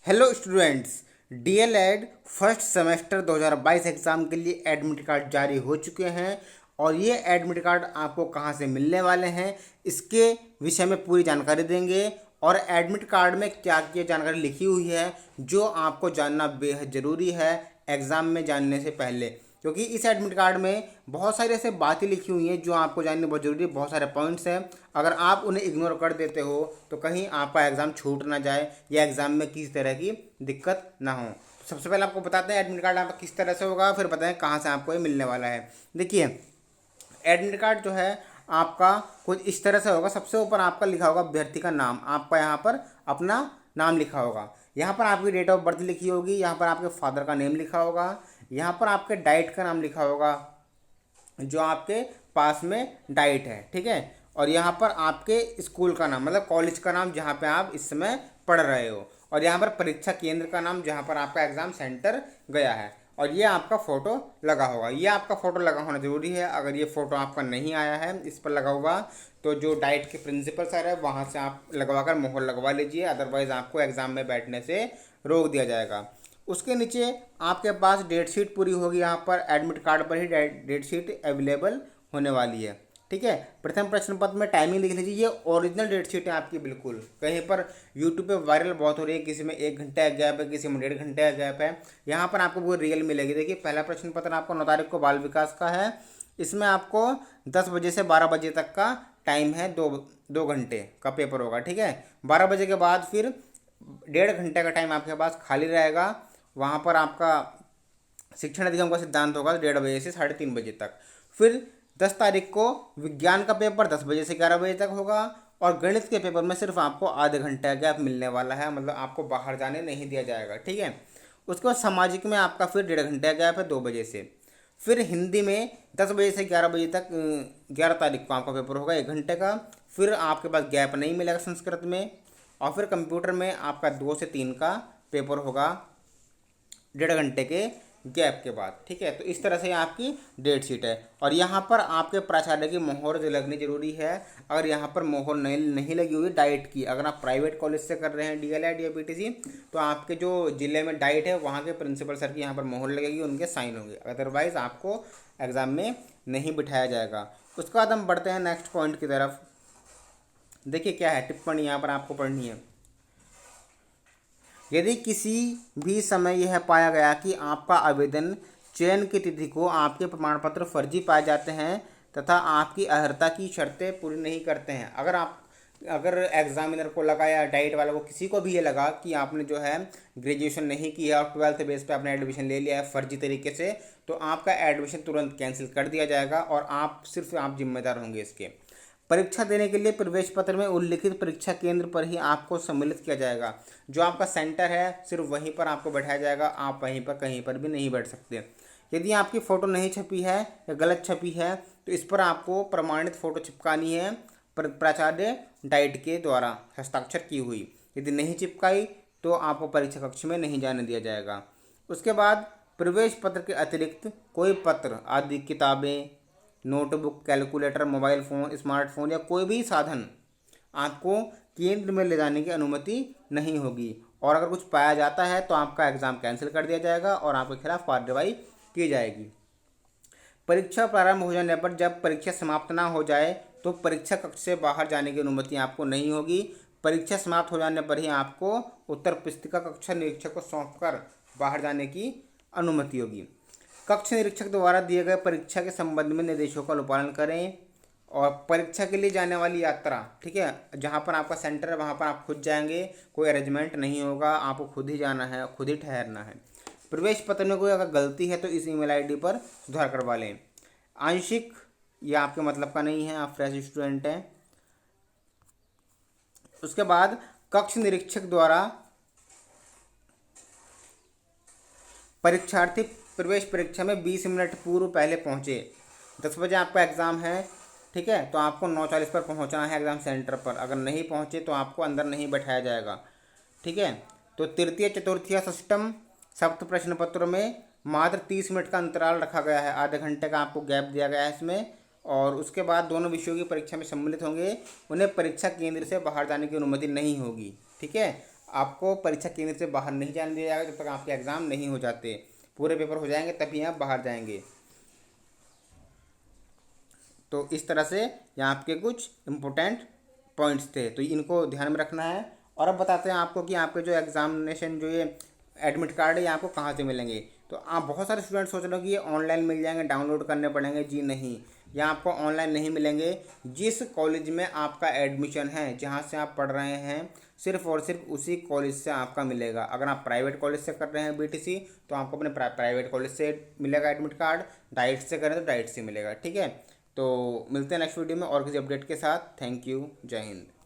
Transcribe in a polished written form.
Hello students, DElEd first semester 2022 exam के लिए admit card जारी हो चुके हैं और ये एडमिट कार्ड आपको कहाँ से मिलने वाले हैं इसके विषय में पूरी जानकारी देंगे। और एडमिट कार्ड में क्या क्या जानकारी लिखी हुई है जो आपको जानना बेहद ज़रूरी है एग्ज़ाम में जानने से पहले, क्योंकि इस एडमिट कार्ड में बहुत सारी ऐसे बातें लिखी हुई हैं जो आपको जाननी बहुत ज़रूरी है। बहुत सारे पॉइंट्स हैं, अगर आप उन्हें इग्नोर कर देते हो तो कहीं आपका एग्ज़ाम छूट ना जाए या एग्ज़ाम में किसी तरह की दिक्कत ना हो। तो सबसे पहले आपको बताते हैं एडमिट कार्ड आपका किस तरह से होगा, फिर बताएं कहाँ से आपको ये मिलने वाला है। देखिए, एडमिट कार्ड जो है आपका कुछ इस तरह से होगा। सबसे ऊपर आपका लिखा होगा अभ्यर्थी का नाम, आपका यहाँ पर अपना नाम लिखा होगा, यहाँ पर आपकी डेट ऑफ बर्थ लिखी होगी, यहाँ पर आपके फादर का नेम लिखा होगा, यहाँ पर आपके डाइट का नाम लिखा होगा जो आपके पास में डाइट है, ठीक है। और यहाँ पर आपके स्कूल का नाम मतलब कॉलेज का नाम जहाँ पे आप इस समय पढ़ रहे हो, और यहाँ पर परीक्षा केंद्र का नाम जहाँ पर आपका एग्ज़ाम सेंटर गया है, और ये आपका फ़ोटो लगा होगा। ये आपका फ़ोटो लगा होना ज़रूरी है। अगर ये फ़ोटो आपका नहीं आया है इस पर लगा हुआ, तो जो डाइट के प्रिंसिपल सर है वहाँ से आप लगवा कर मोहर लगवा लीजिए, अदरवाइज़ आपको एग्ज़ाम में बैठने से रोक दिया जाएगा। उसके नीचे आपके पास डेट शीट पूरी होगी, यहाँ पर एडमिट कार्ड पर ही डेट शीट अवेलेबल होने वाली है, ठीक है। प्रथम प्रश्न पत्र में टाइमिंग लिख लीजिए, ये ओरिजिनल डेट शीट है आपकी बिल्कुल। कहीं पर यूट्यूब पे वायरल बहुत हो रही है, किसी में 1 घंटे का गैप है, किसी में 1.5 घंटे का गैप है, यहाँ पर आपको वो रियल मिलेगी। देखिए, पहला प्रश्न पत्र आपको 9 तारीख को बाल विकास का है, इसमें आपको 10 बजे से 12 बजे तक का टाइम है, 2 घंटे का पेपर होगा, ठीक है। 12 बजे के बाद फिर 1.5 घंटे का टाइम आपके पास खाली रहेगा। वहाँ पर आपका शिक्षण अधिगम का सिद्धांत होगा 1:30 से 3:30 बजे तक। फिर 10 तारीख को विज्ञान का पेपर 10 बजे से 11 बजे तक होगा, और गणित के पेपर में सिर्फ आपको आधे घंटे का गैप मिलने वाला है, मतलब आपको बाहर जाने नहीं दिया जाएगा, ठीक है। उसके बाद सामाजिक में आपका फिर 1.5 घंटे का गैप है 2 बजे से। फिर हिंदी में 10 बजे से 11 बजे तक 11 तारीख को आपका पेपर होगा 1 घंटे का। फिर आपके पास गैप नहीं मिलेगा संस्कृत में। और फिर कंप्यूटर में आपका 2 से 3 का पेपर होगा 1.5 घंटे के गैप के बाद, ठीक है। तो इस तरह से आपकी डेट शीट है, और यहाँ पर आपके प्राचार्य की मोहर लगनी जरूरी है। अगर यहाँ पर मोहर नहीं लगी हुई डाइट की, अगर आप प्राइवेट कॉलेज से कर रहे हैं डीएलएड या पीटीसी, तो आपके जो जिले में डाइट है वहाँ के प्रिंसिपल सर की यहाँ पर मोहर लगेगी, उनके साइन होंगे, अदरवाइज आपको एग्ज़ाम में नहीं बिठाया जाएगा। उसके बाद हम बढ़ते हैं नेक्स्ट पॉइंट की तरफ। देखिए क्या है, टिप्पणी यहाँ पर आपको पढ़नी है। यदि किसी भी समय यह पाया गया कि आपका आवेदन चयन की तिथि को आपके प्रमाण पत्र फर्जी पाए जाते हैं तथा आपकी अर्हता की शर्तें पूरी नहीं करते हैं, अगर एग्जामिनर को लगा या डाइट वाला को किसी को भी ये लगा कि आपने जो है ग्रेजुएशन नहीं किया और 12th बेस पे आपने एडमिशन ले लिया है फर्जी तरीके से, तो आपका एडमिशन तुरंत कैंसिल कर दिया जाएगा और आप जिम्मेदार होंगे इसके। परीक्षा देने के लिए प्रवेश पत्र में उल्लिखित परीक्षा केंद्र पर ही आपको सम्मिलित किया जाएगा। जो आपका सेंटर है सिर्फ वहीं पर आपको बैठाया जाएगा, आप वहीं पर कहीं पर भी नहीं बैठ सकते। यदि आपकी फ़ोटो नहीं छपी है या गलत छपी है तो इस पर आपको प्रमाणित फ़ोटो चिपकानी है प्राचार्य डाइट के द्वारा हस्ताक्षर की हुई। यदि नहीं चिपकाई तो आपको परीक्षा कक्ष में नहीं जाने दिया जाएगा। उसके बाद प्रवेश पत्र के अतिरिक्त कोई पत्र आदि किताबें, notebook, calculator, mobile phone, smartphone या कोई भी साधन आपको केंद्र में ले जाने की अनुमति नहीं होगी, और अगर कुछ पाया जाता है तो आपका एग्ज़ाम कैंसिल कर दिया जाएगा और आपके खिलाफ कार्रवाई की जाएगी। परीक्षा प्रारंभ हो जाने पर जब परीक्षा समाप्त ना हो जाए तो परीक्षा कक्ष से बाहर जाने की अनुमति आपको नहीं होगी। परीक्षा समाप्त हो जाने पर ही आपको उत्तर पुस्तिका कक्षा निरीक्षक को सौंपकर बाहर जाने की अनुमति होगी। कक्ष निरीक्षक द्वारा दिए गए परीक्षा के संबंध में निर्देशों का अनुपालन करें। और परीक्षा के लिए जाने वाली यात्रा, ठीक है, जहाँ पर आपका सेंटर है वहाँ पर आप खुद जाएंगे, कोई अरेंजमेंट नहीं होगा, आपको खुद ही जाना है, खुद ही ठहरना है। प्रवेश पत्र में कोई अगर गलती है तो इस ईमेल आईडी पर सुधार करवा लें। आंशिक, ये आपके मतलब का नहीं है, आप फ्रेश स्टूडेंट हैं। उसके बाद कक्ष निरीक्षक द्वारा परीक्षार्थी प्रवेश परीक्षा में 20 मिनट पूर्व पहले पहुँचे। 10 बजे आपका एग्ज़ाम है, ठीक है, तो आपको 9:40 पर पहुँचना है एग्ज़ाम सेंटर पर। अगर नहीं पहुँचे तो आपको अंदर नहीं बैठाया जाएगा, ठीक है। तो तृतीय चतुर्थीय सिस्टम सप्त प्रश्न पत्रों में मात्र 30 मिनट का अंतराल रखा गया है, आधे घंटे का आपको गैप दिया गया है इसमें। और उसके बाद दोनों विषयों की परीक्षा में सम्मिलित होंगे, उन्हें परीक्षा केंद्र से बाहर जाने की अनुमति नहीं होगी, ठीक है। आपको परीक्षा केंद्र से बाहर नहीं जाने दिया जाएगा जब तक आपके एग्ज़ाम नहीं हो जाते। पूरे पेपर हो जाएंगे तभी आप बाहर जाएंगे। तो इस तरह से यहाँ आपके कुछ इम्पोर्टेंट पॉइंट्स थे, तो इनको ध्यान में रखना है। और अब बताते हैं आपको कि आपके जो एग्जामिनेशन जो ये एडमिट कार्ड है ये आपको कहाँ से मिलेंगे। तो आप बहुत सारे स्टूडेंट सोच रहे हो कि ये ऑनलाइन मिल जाएंगे, डाउनलोड करने पड़ेंगे। जी नहीं, ये आपको ऑनलाइन नहीं मिलेंगे। जिस कॉलेज में आपका एडमिशन है, जहाँ से आप पढ़ रहे हैं, सिर्फ और सिर्फ उसी कॉलेज से आपका मिलेगा। अगर आप प्राइवेट कॉलेज से कर रहे हैं बीटीसी तो आपको अपने प्राइवेट कॉलेज से मिलेगा एडमिट कार्ड, डाइट से करें तो डाइट से मिलेगा। ठीक है, तो मिलते हैं नेक्स्ट वीडियो में और किसी अपडेट के साथ। थैंक यू, जय हिंद।